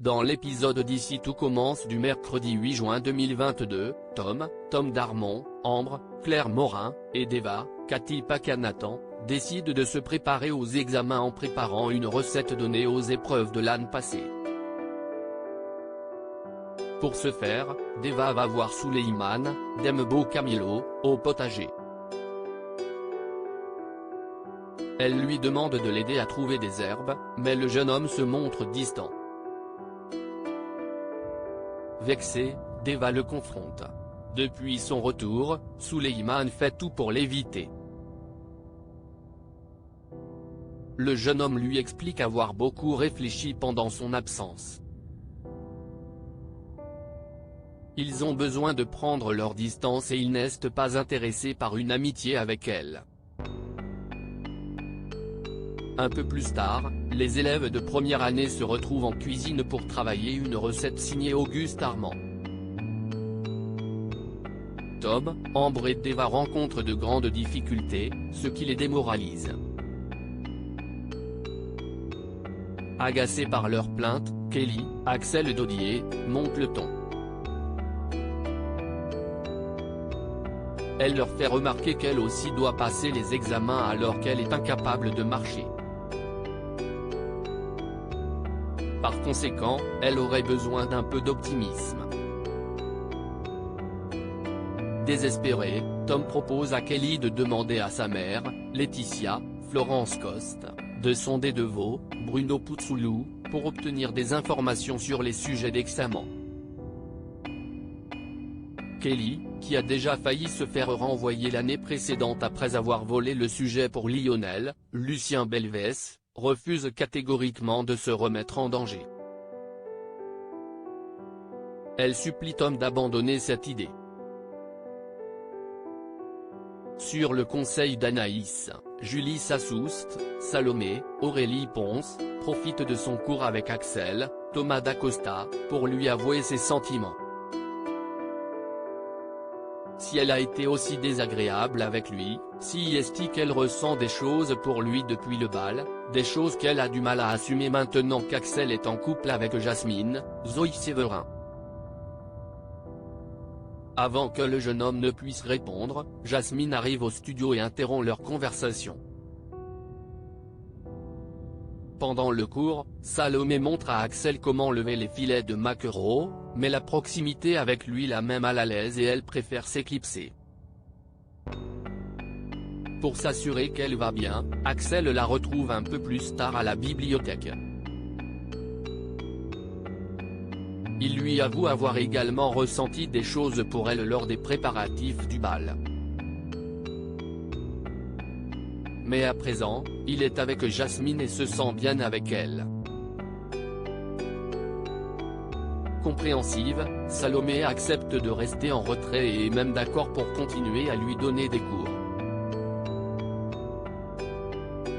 Dans l'épisode d'Ici tout commence du mercredi 8 juin 2022, Tom Darmon, Ambre, Claire Morin, et Deva, Cathy Pakanathan, décident de se préparer aux examens en préparant une recette donnée aux épreuves de l'année passée. Pour ce faire, Deva va voir Souleymane, Dembo Camilo, au potager. Elle lui demande de l'aider à trouver des herbes, mais le jeune homme se montre distant. Vexé, Deva le confronte. Depuis son retour, Souleymane fait tout pour l'éviter. Le jeune homme lui explique avoir beaucoup réfléchi pendant son absence. Ils ont besoin de prendre leur distance et ils n'est pas intéressés par une amitié avec elle. Un peu plus tard, les élèves de première année se retrouvent en cuisine pour travailler une recette signée Auguste Armand. Tom, Ambre et Deva rencontrent de grandes difficultés, ce qui les démoralise. Agacés par leurs plaintes, Kelly, Axel Dodier, monte le ton. Elle leur fait remarquer qu'elle aussi doit passer les examens alors qu'elle est incapable de marcher. Par conséquent, elle aurait besoin d'un peu d'optimisme. Désespéré, Tom propose à Kelly de demander à sa mère, Laetitia, Florence Coste, de sonder Deveau, Bruno Puzzulu, pour obtenir des informations sur les sujets d'examen. Kelly, qui a déjà failli se faire renvoyer l'année précédente après avoir volé le sujet pour Lionel, Lucien Belvès, refuse catégoriquement de se remettre en danger. Elle supplie Tom d'abandonner cette idée. Sur le conseil d'Anaïs, Julie Sassoust, Salomé, Aurélie Ponce, profite de son cours avec Axel, Thomas Dacosta, pour lui avouer ses sentiments. Si elle a été aussi désagréable avec lui, si est-il qu'elle ressent des choses pour lui depuis le bal, des choses qu'elle a du mal à assumer maintenant qu'Axel est en couple avec Jasmine, Zoé Séverin. Avant que le jeune homme ne puisse répondre, Jasmine arrive au studio et interrompt leur conversation. Pendant le cours, Salomé montre à Axel comment lever les filets de maquereau, mais la proximité avec lui la met mal à l'aise et elle préfère s'éclipser. Pour s'assurer qu'elle va bien, Axel la retrouve un peu plus tard à la bibliothèque. Il lui avoue avoir également ressenti des choses pour elle lors des préparatifs du bal. Mais à présent, il est avec Jasmine et se sent bien avec elle. Compréhensive, Salomé accepte de rester en retrait et est même d'accord pour continuer à lui donner des cours.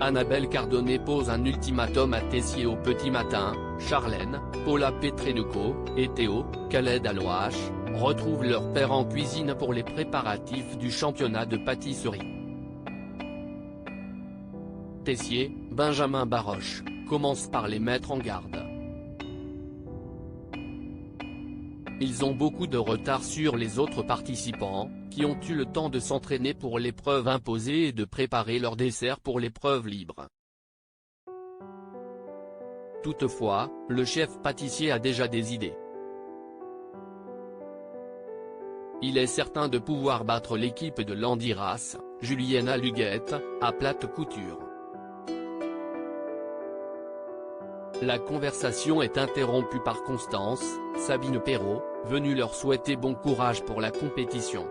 Annabelle Cardonnet pose un ultimatum à Tessier au petit matin. Charlène, Paula Petrenuco, et Théo, Khaled Alouache, retrouvent leur père en cuisine pour les préparatifs du championnat de pâtisserie. Tessier, Benjamin Baroche, commence par les mettre en garde. Ils ont beaucoup de retard sur les autres participants, qui ont eu le temps de s'entraîner pour l'épreuve imposée et de préparer leur dessert pour l'épreuve libre. Toutefois, le chef pâtissier a déjà des idées. Il est certain de pouvoir battre l'équipe de Landiras, Juliana Luguette, à plate couture. La conversation est interrompue par Constance, Sabine Perrault, venue leur souhaiter bon courage pour la compétition.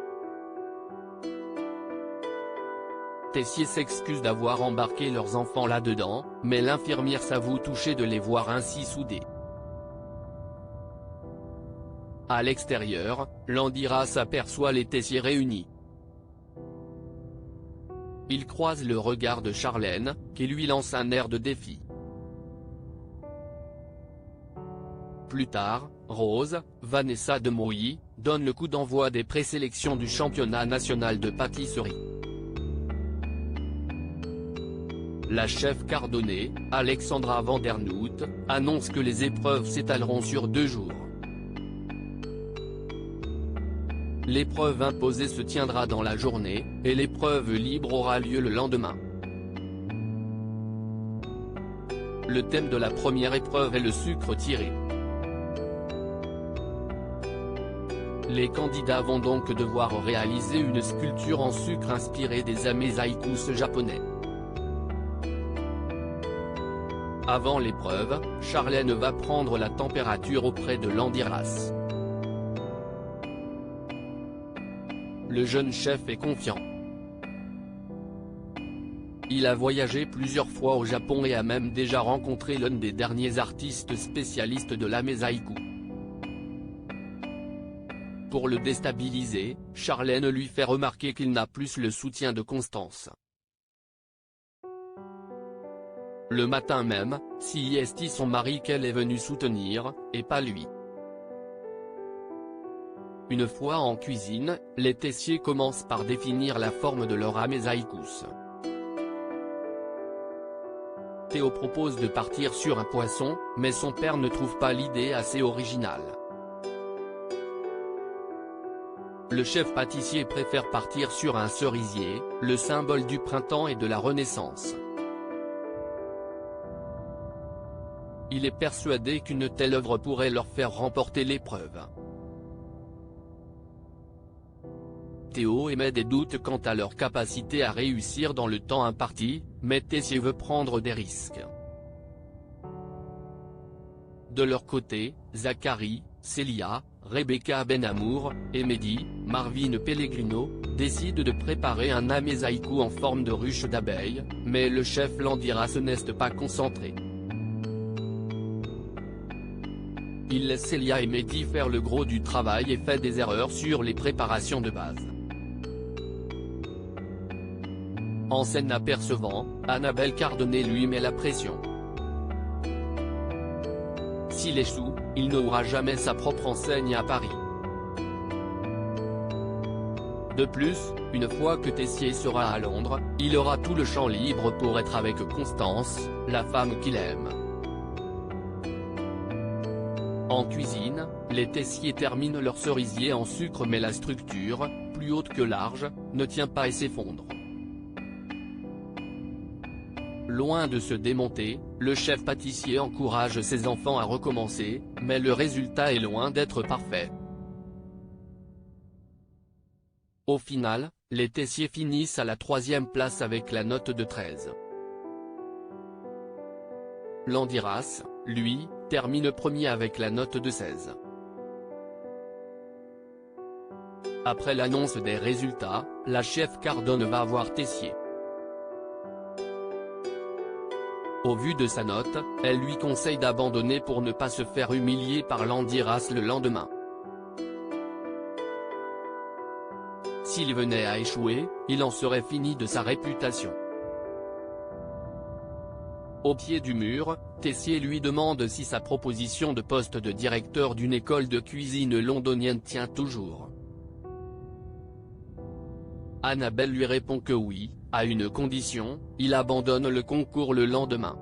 Tessier s'excuse d'avoir embarqué leurs enfants là-dedans, mais l'infirmière s'avoue touchée de les voir ainsi soudés. À l'extérieur, Landiras aperçoit les Tessier réunis. Il croise le regard de Charlène, qui lui lance un air de défi. Plus tard, Rose, Vanessa Demouy, donne le coup d'envoi des présélections du championnat national de pâtisserie. la chef Cardonnay, Alexandra Vandernoot, annonce que les épreuves s'étaleront sur 2 jours. L'épreuve imposée se tiendra dans la journée, et l'épreuve libre aura lieu le lendemain. Le thème de la première épreuve est le sucre tiré. Les candidats vont donc devoir réaliser une sculpture en sucre inspirée des amezaïkus japonais. Avant l'épreuve, Charlène va prendre la température auprès de Landiras. Le jeune chef est confiant. Il a voyagé plusieurs fois au Japon et a même déjà rencontré l'un des derniers artistes spécialistes de l'amezaïku. Pour le déstabiliser, Charlène lui fait remarquer qu'il n'a plus le soutien de Constance. Le matin même, c'est son mari qu'elle est venue soutenir, et pas lui. Une fois en cuisine, les Tessier commencent par définir la forme de leur amezaïkus. Théo propose de partir sur un poisson, mais son père ne trouve pas l'idée assez originale. Le chef pâtissier préfère partir sur un cerisier, le symbole du printemps et de la Renaissance. Il est persuadé qu'une telle œuvre pourrait leur faire remporter l'épreuve. Théo émet des doutes quant à leur capacité à réussir dans le temps imparti, mais Tessier veut prendre des risques. De leur côté, Zachary, Célia, Rebecca Benamour, et Mehdi, Marvin Pellegrino, décident de préparer un amezaïku en forme de ruche d'abeilles, mais le chef Landiras n'est pas concentré. Il laisse Célia et Mehdi faire le gros du travail et fait des erreurs sur les préparations de base. En scène apercevant, Annabelle Cardonnay lui met la pression. S'il échoue, il n'aura jamais sa propre enseigne à Paris. De plus, une fois que Tessier sera à Londres, il aura tout le champ libre pour être avec Constance, la femme qu'il aime. En cuisine, les Tessier terminent leur cerisier en sucre mais la structure, plus haute que large, ne tient pas et s'effondre. Loin de se démonter, le chef pâtissier encourage ses enfants à recommencer, mais le résultat est loin d'être parfait. Au final, les Tessier finissent à la 3e place avec la note de 13. Landiras, lui, termine premier avec la note de 16. Après l'annonce des résultats, la chef Cardonnay va voir Tessier. Au vu de sa note, elle lui conseille d'abandonner pour ne pas se faire humilier par Landiras le lendemain. S'il venait à échouer, il en serait fini de sa réputation. Au pied du mur, Tessier lui demande si sa proposition de poste de directeur d'une école de cuisine londonienne tient toujours. Annabelle lui répond que oui, à une condition, il abandonne le concours le lendemain.